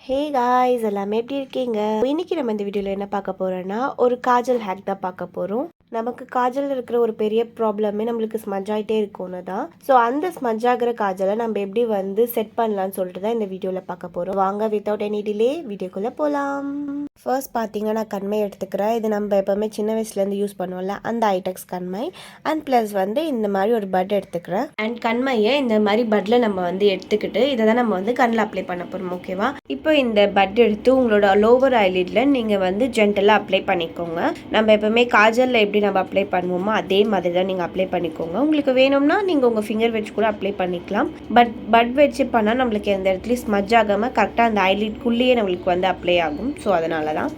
Hey guys, எல்லாமே எப்படி இருக்கீங்க? இன்னைக்கு நம்ம இந்த வீடியோவில் என்ன பார்க்க போறோம்னா ஒரு காஜல் ஹேக் தான் பார்க்க போகிறோம். நமக்கு காஜல் இருக்கிற ஒரு பெரிய ப்ராப்ளமே நம்மளுக்கு ஸ்மஜ் ஆகிட்டே இருக்கும்னு தான். ஸோ அந்த ஸ்மஜ் ஆகிற காஜலை நம்ம எப்படி செட் பண்ணலாம்னு சொல்லிட்டு தான் இந்த வீடியோவில் பார்க்க போகிறோம். வாங்க வித்தவுட் எனி டிலே வீடியோக்குள்ளே போகலாம். ஃபர்ஸ்ட் பார்த்தீங்கன்னா நான் கண்மை எடுத்துக்கிறேன். இது நம்ம எப்போவுமே சின்ன வயசுலேருந்து யூஸ் பண்ணுவோம்ல, அந்த ஐடெக்ஸ் கண்மை. அண்ட் ப்ளஸ் இந்த மாதிரி ஒரு பட் எடுத்துக்கிறேன். அண்ட் கண்மையை இந்த மாதிரி பட்டில் நம்ம எடுத்துக்கிட்டு இதை தான் நம்ம கண்ணில் அப்ளை பண்ண போகிறோம். ஓகேவா? இப்போ இந்த பட் எடுத்து உங்களோட லோவர் ஐலிட்ல நீங்கள் ஜென்டலாக அப்ளை பண்ணிக்கோங்க. நம்ம எப்போவுமே காஜலில் எப்படி நம்ம அப்ளை பண்ணுவோமோ அதே மாதிரி தான் நீங்கள் அப்ளை பண்ணிக்கோங்க. உங்களுக்கு வேணும்னா நீங்கள் உங்கள் ஃபிங்கர் வச்சு கூட அப்ளை பண்ணிக்கலாம். பட் வச்சு பண்ணால் நம்மளுக்கு எந்த இடத்துலையும் ஸ்மஜ் ஆகாமல் கரெக்டாக அந்த ஐலிட்குள்ளேயே நம்மளுக்கு அப்ளை ஆகும். ஸோ அதனால தான்.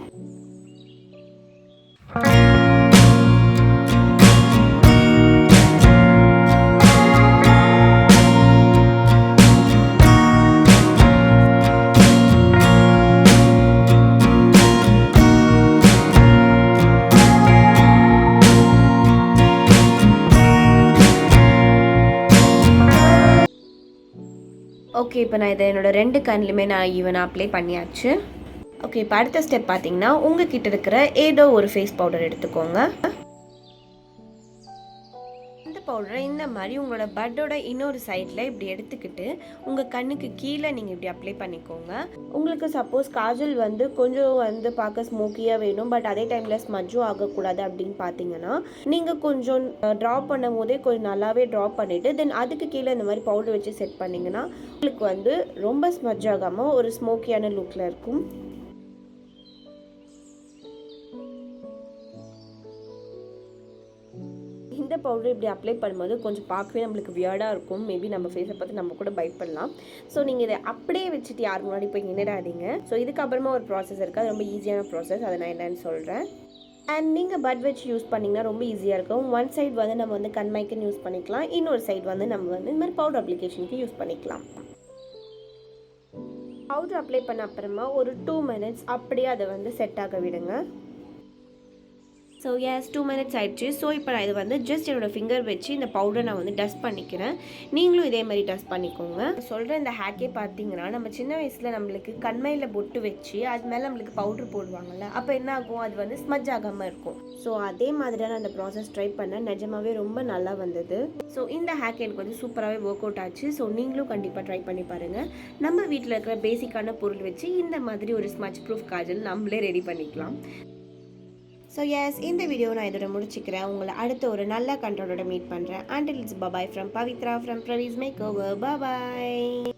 ஓகே, இப்போ நான் இதை என்னோட 2 கண்ணுலையுமே நான் ஈவனாக அப்ளை பண்ணியாச்சு. ஓகே, இப்போ அடுத்த ஸ்டெப் பார்த்தீங்கன்னா உங்ககிட்ட இருக்கிற ஏதோ ஒரு ஃபேஸ் பவுடர் எடுத்துக்கோங்க. அந்த பவுடரை இந்த மாதிரி உங்களோட பட்டோட இன்னொரு சைடில் இப்படி எடுத்துக்கிட்டு உங்கள் கண்ணுக்கு கீழே நீங்கள் இப்படி அப்ளை பண்ணிக்கோங்க. உங்களுக்கு சப்போஸ் காஜல் கொஞ்சம் பார்க்க ஸ்மோக்கியாக வேணும், பட் அதே டைமில் ஸ்மஜ்ஜும் ஆகக்கூடாது அப்படின்னு பார்த்தீங்கன்னா நீங்கள் கொஞ்சம் ட்ராப் பண்ணும் போதே கொஞ்சம் நல்லாவே ட்ராப் பண்ணிவிட்டு தென் அதுக்கு கீழே இந்த மாதிரி பவுடர் வச்சு செட் பண்ணிங்கன்னா உங்களுக்கு ரொம்ப ஸ்மஜ் ஆகாமல் ஒரு ஸ்மோக்கியான லுக்கில் இருக்கும். இந்த பவுடர் இப்படி அப்ளை பண்ணும்போது கொஞ்சம் பார்க்கவே நம்மளுக்கு வியர்டாக இருக்கும். மேபி நம்ம ஃபேஸை பார்த்து நம்ம கூட பயப்படலாம். ஸோ நீங்கள் இதை அப்படியே வச்சுட்டு யார் முன்னாடி போய் நின்னுடாதீங்க. ஸோ இதுக்கப்புறமா ஒரு ப்ராசஸ் இருக்குது, அது ரொம்ப ஈஸியான ப்ராசஸ். அதை நான் என்னன்னு சொல்கிறேன். அண்ட் நீங்கள் பட் வச்சு யூஸ் பண்ணிங்கன்னா ரொம்ப ஈஸியாக இருக்கும். ஒன் சைடு நம்ம கண்மைக்குன்னு யூஸ் பண்ணிக்கலாம், இன்னொரு சைடு நம்ம இந்த மாதிரி பவுடர் அப்ளிகேஷனுக்கு யூஸ் பண்ணிக்கலாம். பவுடர் அப்ளை பண்ண அப்புறமா ஒரு 2 minutes அப்படியே அதை செட் ஆக விடுங்க. ஸோ 2 minutes ஆயிடுச்சு. ஸோ இப்போ நான் இது ஜஸ்ட் என்னோடய ஃபிங்கர் வச்சு இந்த பவுடரை நான் டஸ்ட் பண்ணிக்கிறேன். நீங்களும் இதே மாதிரி டஸ்ட் பண்ணிக்கோங்க. சொல்கிற இந்த ஹேக்கே பார்த்தீங்கன்னா நம்ம சின்ன வயசில் நம்மளுக்கு கண்மையில் பொட்டு வச்சு அது மேலே நம்மளுக்கு பவுடர் போடுவாங்கள்ல, அப்போ என்ன ஆகும், அது ஸ்மஜ் ஆகாமல் இருக்கும். ஸோ அதே மாதிரியான அந்த ப்ராசஸ் ட்ரை பண்ண நிஜமாவே ரொம்ப நல்லா வந்தது. ஸோ இந்த ஹேக் எனக்கு சூப்பராகவே ஒர்க் அவுட் ஆச்சு. ஸோ நீங்களும் கண்டிப்பாக ட்ரை பண்ணி பாருங்கள். நம்ம வீட்டில் இருக்கிற பேசிக்கான பொருள் வச்சு இந்த மாதிரி ஒரு ஸ்மஜ் ப்ரூஃப் காஜல் நம்மளே ரெடி பண்ணிக்கலாம். ஸோ இந்த வீடியோ நான் இதோட முடிச்சுக்கிறேன். உங்களை அடுத்த ஒரு நல்ல கண்டென்ட்டோட மீட் பண்ணுறேன். Until it's bye-bye from Pavitra from Pravi's Makeover. Bye-bye.